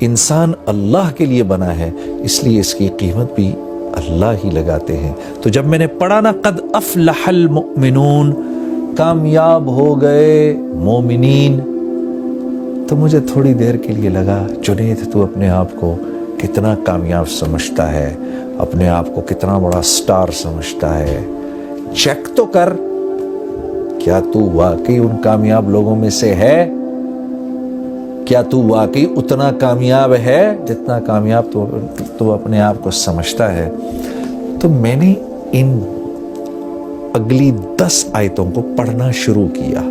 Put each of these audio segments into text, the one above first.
انسان اللہ کے لیے بنا ہے، اس لیے اس کی قیمت بھی اللہ ہی لگاتے ہیں۔ تو جب میں نے پڑھا نا قد افلح المؤمنون، کامیاب ہو گئے مومنین، تو مجھے تھوڑی دیر کے لیے لگا جنید تو اپنے آپ کو کتنا کامیاب سمجھتا ہے، اپنے آپ کو کتنا بڑا سٹار سمجھتا ہے، چیک تو کر کیا تو واقعی ان کامیاب لوگوں میں سے ہے؟ کیا تو واقعی اتنا کامیاب ہے جتنا کامیاب تو اپنے آپ کو سمجھتا ہے؟ تو میں نے ان اگلی 10 آیتوں کو پڑھنا شروع کیا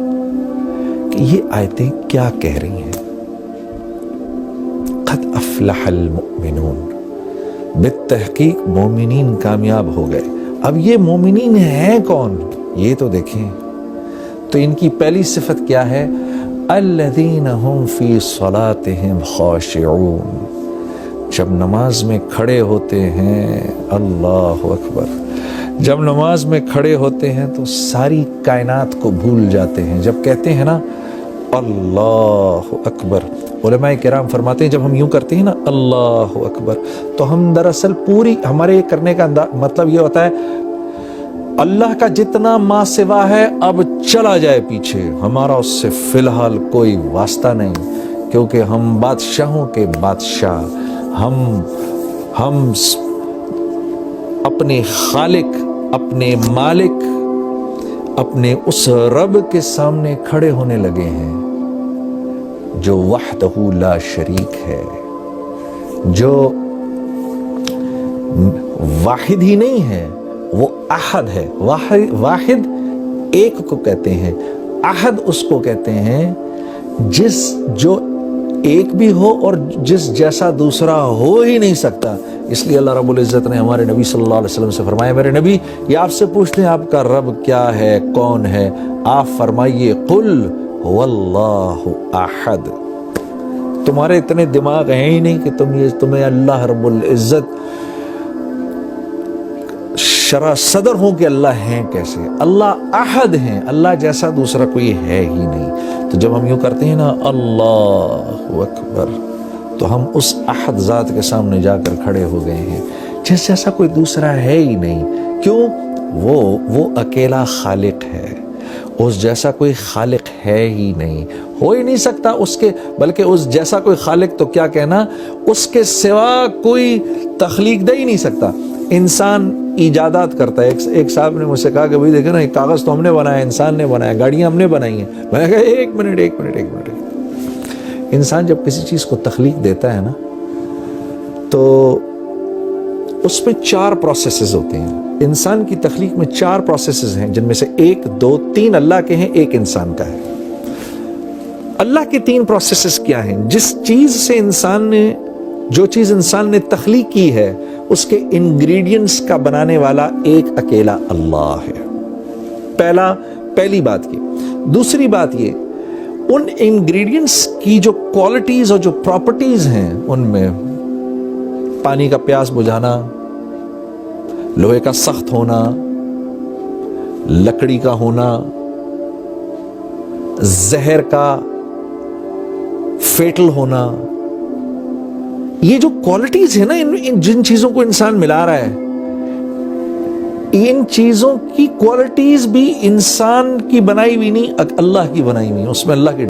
کہ یہ آیتیں کیا کہہ رہی ہیں۔ قد افلح المؤمنون، بالتحقیق مومنین کامیاب ہو گئے۔ اب یہ مومنین ہیں کون؟ یہ تو دیکھیں۔ تو ان کی پہلی صفت کیا ہے؟ الذین هم فی صلاتهم خاشعون، جب نماز میں کھڑے ہوتے ہیں، اللہ اکبر، جب نماز میں کھڑے ہوتے ہیں تو ساری کائنات کو بھول جاتے ہیں۔ جب کہتے ہیں نا اللہ اکبر، علماء کرام فرماتے ہیں جب ہم یوں کرتے ہیں نا اللہ اکبر، تو ہم دراصل پوری ہمارے کرنے کا مطلب یہ ہوتا ہے اللہ کا جتنا ما سوا ہے اب چلا جائے پیچھے، ہمارا اس سے فی الحال کوئی واسطہ نہیں، کیونکہ ہم بادشاہوں کے بادشاہ، ہم اپنے خالق، اپنے مالک، اپنے اس رب کے سامنے کھڑے ہونے لگے ہیں جو وحدہ لا شریک ہے، جو واحد ہی نہیں ہے، وہ احد ہے۔ واحد ایک کو کہتے ہیں، احد اس کو کہتے ہیں جو ایک بھی ہو اور جس جیسا دوسرا ہو ہی نہیں سکتا۔ اس لیے اللہ رب العزت نے ہمارے نبی صلی اللہ علیہ وسلم سے فرمایا، میرے نبی یہ آپ سے پوچھتے ہیں آپ کا رب کیا ہے، کون ہے؟ آپ فرمائیے قل هو اللہ احد۔ تمہارے اتنے دماغ ہیں ہی نہیں کہ تمہیں اللہ رب العزت شرح صدر ہوں کہ اللہ ہیں کیسے؟ اللہ احد ہیں، اللہ جیسا دوسرا کوئی ہے ہی نہیں۔ تو جب ہم یوں کرتے ہیں نا اللہ اکبر، تو ہم اس احد ذات کے سامنے جا کر کھڑے ہو گئے ہیں جس جیسا کوئی دوسرا ہے ہی نہیں۔ کیوں؟ وہ اکیلا خالق ہے، اس جیسا کوئی خالق ہے ہی نہیں، ہو ہی نہیں سکتا اس کے، بلکہ اس جیسا کوئی خالق تو کیا کہنا، اس کے سوا کوئی تخلیق دے ہی نہیں سکتا۔ انسان ایجادات کرتا ہے۔ ایک صاحب نے مجھ سے کہا کہ بھائی دیکھیں نا، ایک کاغذ تو ہم نے بنایا، انسان نے بنایا، گاڑیاں ہم نے بنائی ہیں۔ میں نے کہا ایک منٹ، انسان جب کسی چیز کو تخلیق دیتا ہے نا تو اس میں 4 پروسیسز ہوتے ہیں۔ انسان کی تخلیق میں 4 پروسیسز ہیں، جن میں سے 1 2 3 اللہ کے ہیں، 1 انسان کا ہے۔ اللہ کے 3 پروسیسز کیا ہیں؟ جو چیز انسان نے تخلیق کی ہے اس کے انگریڈینٹس کا بنانے والا ایک اکیلا اللہ ہے۔ پہلی بات یہ۔ دوسری بات یہ، ان انگریڈینٹس کی جو کوالٹیز اور جو پراپرٹیز ہیں، ان میں پانی کا پیاس بجھانا، لوہے کا سخت ہونا، لکڑی کا ہونا، زہر کا فیٹل ہونا، یہ جو کوالٹیز ہیں نا، جن چیزوں کو انسان ملا رہا ہے، ان چیزوں کی کوالٹیز بھی انسان کی بنائی ہوئی نہیں، اللہ کی بنائی ہوئی، اس میں اللہ کی